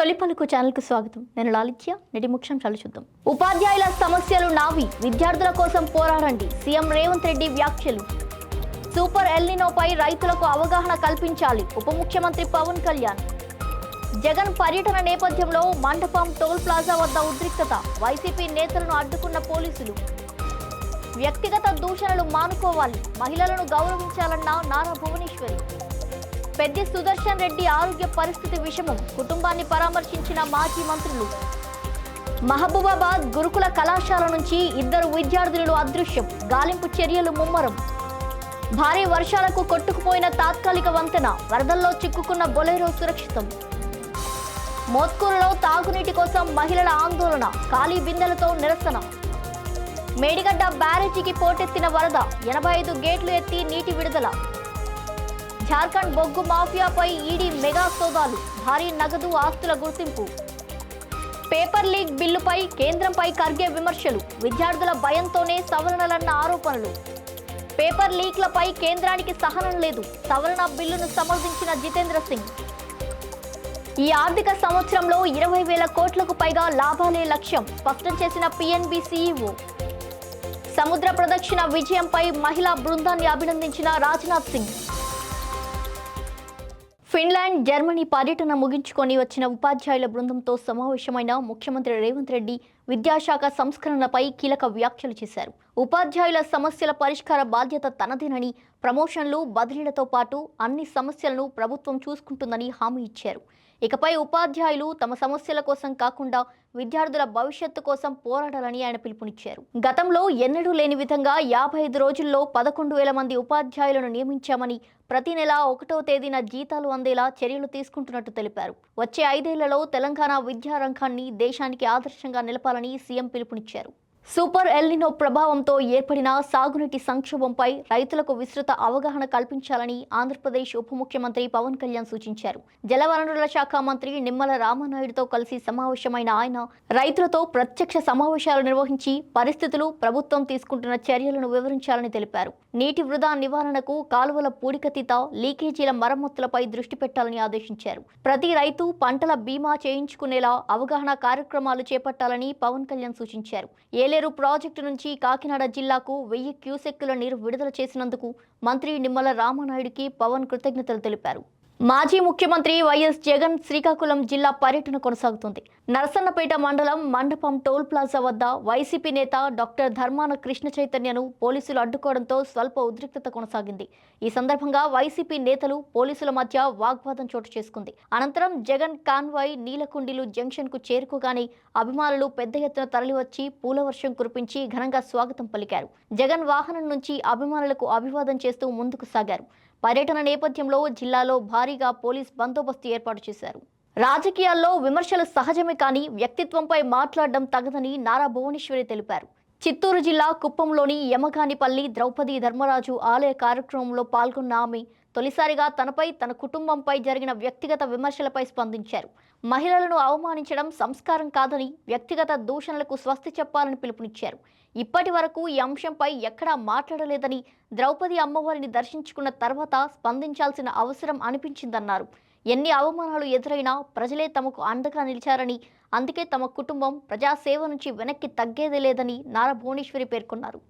తొలి పలుకు ఛానల్కు స్వాగతం. నేను లాలిత్య. నేటి ముఖ్యాంశాలు చూద్దాం. ఉపాధ్యాయుల సమస్యలు నావి, విద్యార్థుల కోసం పోరాడండి. సీఎం రేవంత్ రెడ్డి వ్యాఖ్యలు. సూపర్ ఎల్నినోపై రైతులకు అవగాహన కల్పించాలి. ఉప ముఖ్యమంత్రి పవన్ కళ్యాణ్. జగన్ పర్యటన నేపథ్యంలో మండపం టోల్ ప్లాజా వద్ద ఉద్రిక్తత. వైసీపీ నేతలను అడ్డుకున్న పోలీసులు. వ్యక్తిగత దూషణలు మానుకోవాలి, మహిళలను గౌరవించాలన్న నారా భువనేశ్వరి. పెద్ది సుదర్శన్ రెడ్డి ఆరోగ్య పరిస్థితి విషమం, కుటుంబాన్ని పరామర్శించిన మాజీ మంత్రులు. మహబూబాబాద్ గురుకుల కళాశాల నుంచి 2 విద్యార్థులు అదృశ్యం, గాలింపు చర్యలు ముమ్మరం. భారీ వర్షాలకు కొట్టుకుపోయిన తాత్కాలిక వంతెన, వరదల్లో చిక్కుకున్న బొలెరో సురక్షితం. మోత్కూరులో తాగునీటి కోసం మహిళల ఆందోళన, ఖాళీ బిందెలతో నిరసన. మేడిగడ్డ బ్యారేజీకి పోటెత్తిన వరద, 85 గేట్లు ఎత్తి నీటి విడుదల. జార్ఖండ్ బొగ్గు మాఫియాపై ఈడీ మెగా సోదాలు, భారీ నగదు ఆస్తుల గుర్తింపు. పేపర్ లీక్ బిల్లుపై కేంద్రంపై ఖర్గే విమర్శలు, విద్యార్థుల భయంతోనే సవరణలన్న ఆరోపణలు. పేపర్ లీక్లపై కేంద్రానికి సహనం లేదు, సవరణ బిల్లును సమర్థించిన జితేంద్ర సింగ్. ఈ ఆర్థిక సంవత్సరంలో 20,000 కోట్లకు పైగా లాభాలే లక్ష్యం, స్పష్టం చేసిన పిఎన్బి సీఈఓ. సముద్ర ప్రదక్షిణ విజయంపై మహిళా బృందాన్ని అభినందించిన రాజ్నాథ్ సింగ్. ఫిన్లాండ్, జర్మనీ పర్యటన ముగించుకొని వచ్చిన ఉపాధ్యాయుల బృందంతో సమావేశమైన ముఖ్యమంత్రి రేవంత్ రెడ్డి విద్యాశాఖ సంస్కరణలపై కీలక వ్యాఖ్యలు చేశారు. ఉపాధ్యాయుల సమస్యల పరిష్కార బాధ్యత తనదేనని, ప్రమోషన్లు, బదిలీలతో పాటు అన్ని సమస్యలను ప్రభుత్వం చూసుకుంటుందని హామీ ఇచ్చారు. ఇకపై ఉపాధ్యాయులు తమ సమస్యల కోసం కాకుండా విద్యార్థుల భవిష్యత్తు కోసం పోరాడాలని ఆయన పిలుపునిచ్చారు. గతంలో ఎన్నడూ లేని విధంగా 55 రోజుల్లో 11,000 మంది ఉపాధ్యాయులను నియమించామని, ప్రతి నెల 1వ తేదీన జీతాలు అందేలా చర్యలు తీసుకుంటున్నట్టు తెలిపారు. వచ్చే 5 ఏళ్లలో తెలంగాణ విద్యారంగాన్ని దేశానికి ఆదర్శంగా నిలపాలని సీఎం పిలుపునిచ్చారు. సూపర్ ఎల్నినో ప్రభావంతో ఏర్పడిన సాగునీటి సంక్షోభంపై రైతులకు విస్తృత అవగాహన కల్పించాలని ఆంధ్రప్రదేశ్ ఉప ముఖ్యమంత్రి పవన్ కళ్యాణ్ సూచించారు. జలవనరుల శాఖ మంత్రి నిమ్మల రామానాయుడుతో కలిసి సమావేశమైన ఆయన రైతులతో ప్రత్యక్ష సమావేశాలు నిర్వహించి పరిస్థితులు, ప్రభుత్వం తీసుకుంటున్న చర్యలను వివరించాలని తెలిపారు. నీటి వృధా నివారణకు కాలువల పూడికతీత, లీకేజీల మరమ్మతులపై దృష్టి పెట్టాలని ఆదేశించారు. ప్రతి రైతు పంటల బీమా చేయించుకునేలా అవగాహన కార్యక్రమాలు చేపట్టాలని పవన్ కళ్యాణ్ సూచించారు. ఏలేరు ప్రాజెక్టు నుంచి కాకినాడ జిల్లాకు 1000 క్యూసెక్కుల నీరు విడుదల చేసినందుకు మంత్రి నిమ్మల రామానాయుడికి పవన్ కృతజ్ఞతలు తెలిపారు. మాజీ ముఖ్యమంత్రి వైఎస్ జగన్ శ్రీకాకుళం జిల్లా పర్యటన కొనసాగుతుంది. నరసన్నపేట మండలం మండపం టోల్ ప్లాజా వద్ద వైసీపీ నేత డాక్టర్ ధర్మాన కృష్ణ చైతన్యను పోలీసులు అడ్డుకోవడంతో స్వల్ప ఉద్రిక్తత కొనసాగింది. ఈ సందర్భంగా వైసీపీ నేతలు, పోలీసుల మధ్య వాగ్వాదం చోటు చేసుకుంది. అనంతరం జగన్ కాన్వాయ్ నీలకుండిలు జంక్షన్ కు చేరుకోగానే అభిమానులు పెద్ద ఎత్తున తరలివచ్చి పూలవర్షం కురిపించి ఘనంగా స్వాగతం పలికారు. జగన్ వాహనం నుంచి అభిమానులకు అభివాదం చేస్తూ ముందుకు సాగారు. పర్యటన నేపథ్యంలో జిల్లాలో భారీగా పోలీస్ బందోబస్తు ఏర్పాటు చేశారు. రాజకీయాల్లో విమర్శలు సహజమే కానీ వ్యక్తిత్వంపై మాట్లాడడం తగదని నారా భువనేశ్వరి తెలిపారు. చిత్తూరు జిల్లా కుప్పంలోని యమగానిపల్లి ద్రౌపది ధర్మరాజు ఆలయ కార్యక్రమంలో పాల్గొన్న ఆమె తొలిసారిగా తనపై, తన కుటుంబంపై జరిగిన వ్యక్తిగత విమర్శలపై స్పందించారు. మహిళలను అవమానించడం సంస్కారం కాదని, వ్యక్తిగత దూషణలకు స్వస్తి చెప్పాలని పిలుపునిచ్చారు. ఇప్పటి వరకు ఈ అంశంపై ఎక్కడా మాట్లాడలేదని, ద్రౌపది అమ్మవారిని దర్శించుకున్న తర్వాత స్పందించాల్సిన అవసరం అనిపించిందన్నారు. ఎన్ని అవమానాలు ఎదురైనా ప్రజలే తమకు అండగా నిలిచారని, అందుకే తమ కుటుంబం ప్రజాసేవ నుంచి వెనక్కి తగ్గేదే లేదని నారా భువనేశ్వరి పేర్కొన్నారు.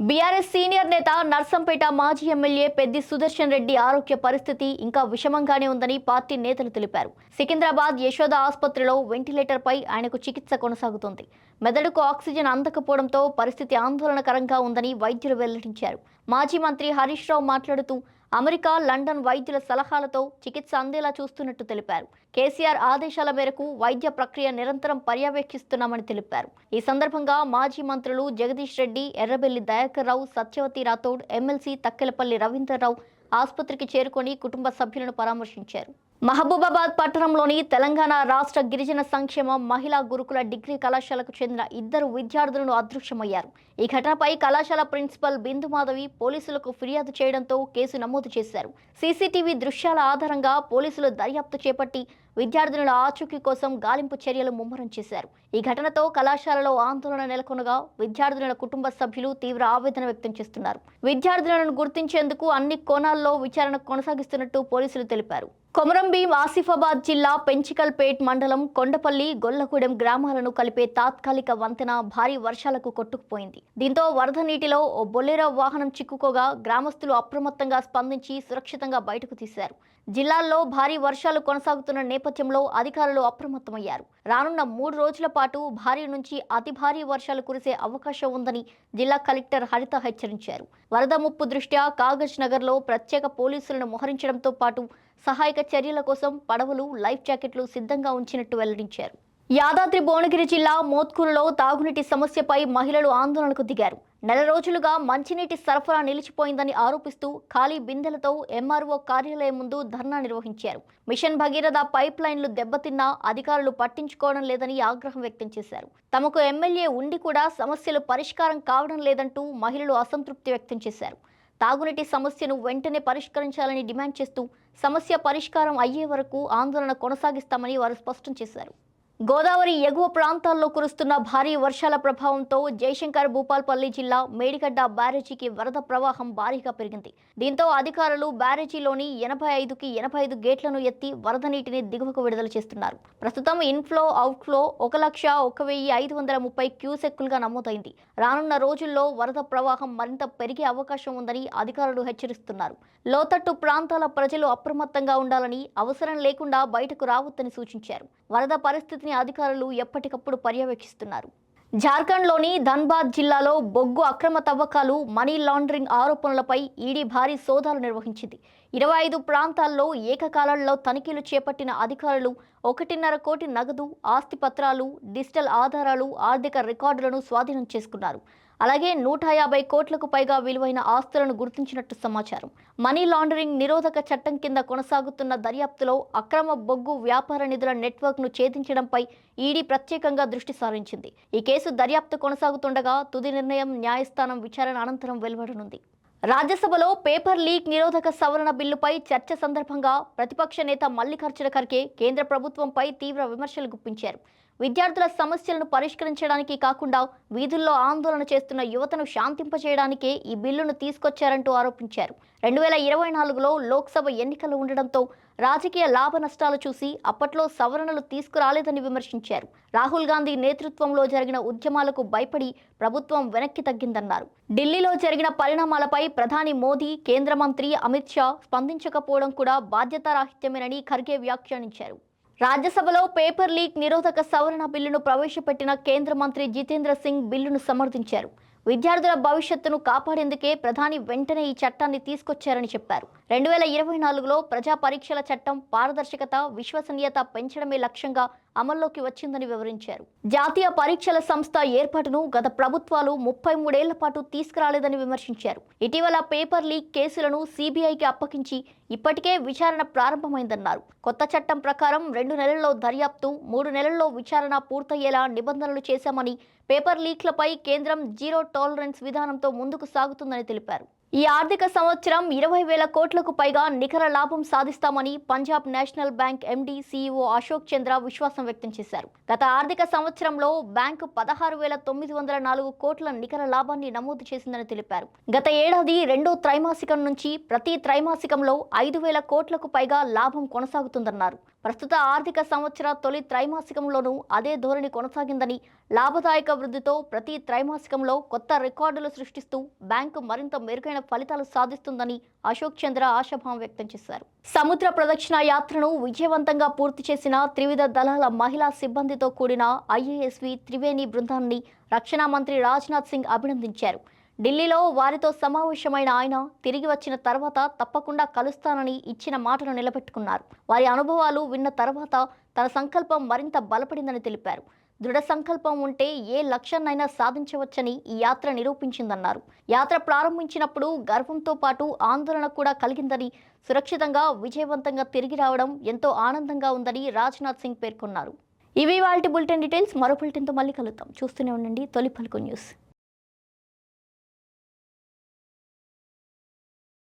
బీఆర్ఎస్ సీనియర్ నేత నర్సంపేట మాజీ ఎమ్మెల్యే పెద్ది సుదర్శన్ రెడ్డి ఆరోగ్య పరిస్థితి ఇంకా విషమంగానే ఉందని పార్టీ నేతలు తెలిపారు. సికింద్రాబాద్ యశోద ఆసుపత్రిలో వెంటిలేటర్పై ఆయనకు చికిత్స కొనసాగుతోంది. మెదడుకు ఆక్సిజన్ అందకపోవడంతో పరిస్థితి ఆందోళనకరంగా ఉందని వైద్యులు వెల్లడించారు. మాజీ మంత్రి హరీష్ రావు మాట్లాడుతూ అమెరికా, లండన్ వైద్యుల సలహాలతో చికిత్స అందేలా చూస్తున్నట్టు తెలిపారు. కేసీఆర్ ఆదేశాల మేరకు వైద్య ప్రక్రియ నిరంతరం పర్యవేక్షిస్తున్నామని తెలిపారు. ఈ సందర్భంగా మాజీ మంత్రులు జగదీష్ రెడ్డి, ఎర్రబెల్లి దయాకర్ రావు, సత్యవతి రాథోడ్, ఎమ్మెల్సీ తక్కెలపల్లి రవీంద్రరావు ఆసుపత్రికి చేరుకొని కుటుంబ సభ్యులను పరామర్శించారు. మహబూబాబాద్ పట్టణంలోని తెలంగాణ రాష్ట్ర గిరిజన సంక్షేమ మహిళా గురుకుల డిగ్రీ కళాశాలకు చెందిన 2 విద్యార్థులను అదృశ్యమయ్యారు. ఈ ఘటనపై కళాశాల ప్రిన్సిపల్ బిందుమాధవి పోలీసులకు ఫిర్యాదు చేయడంతో కేసు నమోదు చేశారు. సీసీటీవీ దృశ్యాల ఆధారంగా పోలీసులు దర్యాప్తు చేపట్టి విద్యార్థినుల ఆచూకీ కోసం గాలింపు చర్యలు ముమ్మరం చేశారు. ఈ ఘటనతో కళాశాలలో ఆందోళన నెలకొనగా విద్యార్థినుల కుటుంబ సభ్యులు తీవ్ర ఆవేదన వ్యక్తం చేస్తున్నారు. విద్యార్థినులను గుర్తించేందుకు అన్ని కోణాల్లో విచారణ కొనసాగిస్తున్నట్టు పోలీసులు తెలిపారు. కొమరంభీం ఆసిఫాబాద్ జిల్లా పెంచికల్పేట్ మండలం కొండపల్లి గొల్లగూడెం గ్రామాలను కలిపే తాత్కాలిక వంతెన భారీ వర్షాలకు కొట్టుకుపోయింది. దీంతో వరద నీటిలో ఓ బొలెరో వాహనం చిక్కుకోగా గ్రామస్తులు అప్రమత్తంగా స్పందించి సురక్షితంగా బయటకు తీశారు. జిల్లాల్లో భారీ వర్షాలు కొనసాగుతున్న నేపథ్యంలో అధికారులు అప్రమత్తమయ్యారు. రానున్న 3 రోజుల పాటు భారీ నుంచి అతి భారీ వర్షాలు కురిసే అవకాశం ఉందని జిల్లా కలెక్టర్ హరిత హెచ్చరించారు. వరద ముప్పు దృష్ట్యా కాగజ్ నగర్లో ప్రత్యేక పోలీసులను మోహరించడంతో పాటు సహాయక చర్యల కోసం పడవలు, లైఫ్ జాకెట్లు సిద్ధంగా ఉంచినట్టు వెల్లడించారు. యాదాద్రి భువనగిరి జిల్లా మోత్కూరులో తాగునీటి సమస్యపై మహిళలు ఆందోళనకు దిగారు. నెల రోజులుగా మంచినీటి సరఫరా నిలిచిపోయిందని ఆరోపిస్తూ ఖాళీ బిందెలతో ఎంఆర్ఓ కార్యాలయం ముందు ధర్నా నిర్వహించారు. మిషన్ భగీరథ పైప్ లైన్లు దెబ్బతిన్నా అధికారులు పట్టించుకోవడం లేదని ఆగ్రహం వ్యక్తం చేశారు. తమకు ఎమ్మెల్యే ఉండి కూడా సమస్యలు పరిష్కారం కావడం లేదంటూ మహిళలు అసంతృప్తి వ్యక్తం చేశారు. తాగునీటి సమస్యను వెంటనే పరిష్కరించాలని డిమాండ్ చేస్తూ సమస్య పరిష్కారం అయ్యే వరకు ఆందోళన కొనసాగిస్తామని వారు స్పష్టం చేశారు. గోదావరి ఎగువ ప్రాంతాల్లో కురుస్తున్న భారీ వర్షాల ప్రభావంతో జయశంకర్ భూపాల్పల్లి జిల్లా మేడిగడ్డ బ్యారేజీకి వరద ప్రవాహం భారీగా పెరిగింది. దీంతో అధికారులు బ్యారేజీలోని 85కి 85 గేట్లను ఎత్తి వరద నీటిని దిగువకు విడుదల చేస్తున్నారు. ప్రస్తుతం ఇన్ఫ్లో అవుట్ఫ్లో 1,01,530 క్యూసెక్కులుగా నమోదైంది. రానున్న రోజుల్లో వరద ప్రవాహం మరింత పెరిగే అవకాశం ఉందని అధికారులు హెచ్చరిస్తున్నారు. లోతట్టు ప్రాంతాల ప్రజలు అప్రమత్తంగా ఉండాలని, అవసరం లేకుండా బయటకు రావద్దని సూచించారు. వరద పరిస్థితిని అధికారులు ఎప్పటికప్పుడు పర్యవేక్షిస్తున్నారు. జార్ఖండ్లోని ధన్బాద్ జిల్లాలో బొగ్గు అక్రమ తవ్వకాలు, మనీ లాండరింగ్ ఆరోపణలపై ఈడీ భారీ సోదాలు నిర్వహించింది. 25 ప్రాంతాల్లో ఏకకాలంలో తనిఖీలు చేపట్టిన అధికారులు 1.5 కోటి నగదు, ఆస్తి పత్రాలు, డిజిటల్ ఆధారాలు, ఆర్థిక రికార్డులను స్వాధీనం చేసుకున్నారు. అలాగే 150 కోట్లకు పైగా విలువైన ఆస్తులను గుర్తించినట్టు సమాచారం. మనీ లాండరింగ్ నిరోధక చట్టం కింద కొనసాగుతున్న దర్యాప్తులో అక్రమ బొగ్గు వ్యాపార నిధుల నెట్వర్క్ను ఛేదించడంపై ఈడీ ప్రత్యేకంగా దృష్టి సారించింది. ఈ కేసు దర్యాప్తు కొనసాగుతుండగా తుది నిర్ణయం న్యాయస్థానం విచారణ అనంతరం వెలువడనుంది. రాజ్యసభలో పేపర్ లీక్ నిరోధక సవరణ బిల్లుపై చర్చ సందర్భంగా ప్రతిపక్ష నేత మల్లికార్జున ఖర్గే కేంద్ర ప్రభుత్వంపై తీవ్ర విమర్శలు గుప్పించారు. విద్యార్థుల సమస్యలను పరిష్కరించడానికి కాకుండా వీధుల్లో ఆందోళన చేస్తున్న యువతను శాంతింపచేయడానికే ఈ బిల్లును తీసుకొచ్చారంటూ ఆరోపించారు. 2024లో లోక్సభ ఎన్నికలు ఉండడంతో రాజకీయ లాభ నష్టాలు చూసి అప్పట్లో సవరణలు తీసుకురాలేదని విమర్శించారు. రాహుల్ గాంధీ నేతృత్వంలో జరిగిన ఉద్యమాలకు భయపడి ప్రభుత్వం వెనక్కి తగ్గిందన్నారు. ఢిల్లీలో జరిగిన పరిణామాలపై ప్రధాని మోదీ, కేంద్ర మంత్రి అమిత్ షా స్పందించకపోవడం కూడా బాధ్యతారాహిత్యమేనని ఖర్గే వ్యాఖ్యానించారు. రాజ్యసభలో పేపర్ లీక్ నిరోధక సవరణ బిల్లును ప్రవేశపెట్టిన కేంద్ర మంత్రి జితేంద్ర సింగ్ బిల్లును సమర్థించారు. విద్యార్థుల భవిష్యత్తును కాపాడేందుకే ప్రధాని వెంటనే ఈ చట్టాన్ని తీసుకొచ్చారని చెప్పారు. 2024లో ప్రజా పరీక్షల చట్టం పారదర్శకత, విశ్వసనీయత పెంచడమే లక్ష్యంగా అమల్లోకి వచ్చిందని వివరించారు. జాతీయ పరీక్షల సంస్థ ఏర్పాటును గత ప్రభుత్వాలు 33 ఏళ్ల పాటు తీసుకురాలేదని విమర్శించారు. ఇటీవల పేపర్ లీక్ కేసులను సిబిఐకి అప్పగించి ఇప్పటికే విచారణ ప్రారంభమైందన్నారు. కొత్త చట్టం ప్రకారం 2 నెలల్లో దర్యాప్తు, 3 నెలల్లో విచారణ పూర్తయ్యేలా నిబంధనలు చేశామని, పేపర్ లీక్లపై కేంద్రం జీరో టాలరెన్స్ విధానంతో ముందుకు సాగుతుందని తెలిపారు. ఈ ఆర్థిక సంవత్సరం 20,000 కోట్లకు పైగా నికర లాభం సాధిస్తామని Punjab National Bank MD, CEO Ashok Chandra విశ్వాసం వ్యక్తం చేశారు. గత ఆర్థిక సంవత్సరంలో బ్యాంకు 16,904 కోట్ల నికర లాభాన్ని నమోదు చేసిందని తెలిపారు. గత ఏడాది 2వ త్రైమాసికం నుంచి ప్రతి త్రైమాసికంలో 5,000 కోట్లకు పైగా లాభం కొనసాగుతుందన్నారు. ప్రస్తుత ఆర్థిక సంవత్సర తొలి త్రైమాసికంలోనూ అదే ధోరణి కొనసాగిందని, లాభదాయక వృద్ధితో ప్రతి త్రైమాసికంలో కొత్త రికార్డులు సృష్టిస్తూ బ్యాంకు మరింత మెరుగైన ఫలితాలు సాధిస్తుందని అశోక్ చంద్ర ఆశాభావం వ్యక్తం చేశారు. సముద్ర ప్రదక్షిణ యాత్రను విజయవంతంగా పూర్తి చేసిన త్రివిధ దళాల మహిళా సిబ్బందితో కూడిన ఐఏఎస్వి త్రివేణి బృందాన్ని రక్షణ మంత్రి రాజ్నాథ్ సింగ్ అభినందించారు. ఢిల్లీలో వారితో సమావేశమైన ఆయన తిరిగి వచ్చిన తర్వాత తప్పకుండా కలుస్తానని ఇచ్చిన మాటను నిలబెట్టుకున్నారు. వారి అనుభవాలు విన్న తర్వాత తన సంకల్పం మరింత బలపడిందని తెలిపారు. దృఢ సంకల్పం ఉంటే ఏ లక్ష్యాన్నైనా సాధించవచ్చని ఈ యాత్ర నిరూపించిందన్నారు. యాత్ర ప్రారంభించినప్పుడు గర్వంతో పాటు ఆందోళన కూడా కలిగిందని, సురక్షితంగా విజయవంతంగా తిరిగి రావడం ఎంతో ఆనందంగా ఉందని రాజ్నాథ్ సింగ్ పేర్కొన్నారు. ఇవి వాల్టి బులెటిన్ డీటెయిల్స్. మరో బులెటిన్తో మళ్ళీ కలుద్దాం. చూస్తూనే ఉండండి తొలి పలుకు న్యూస్.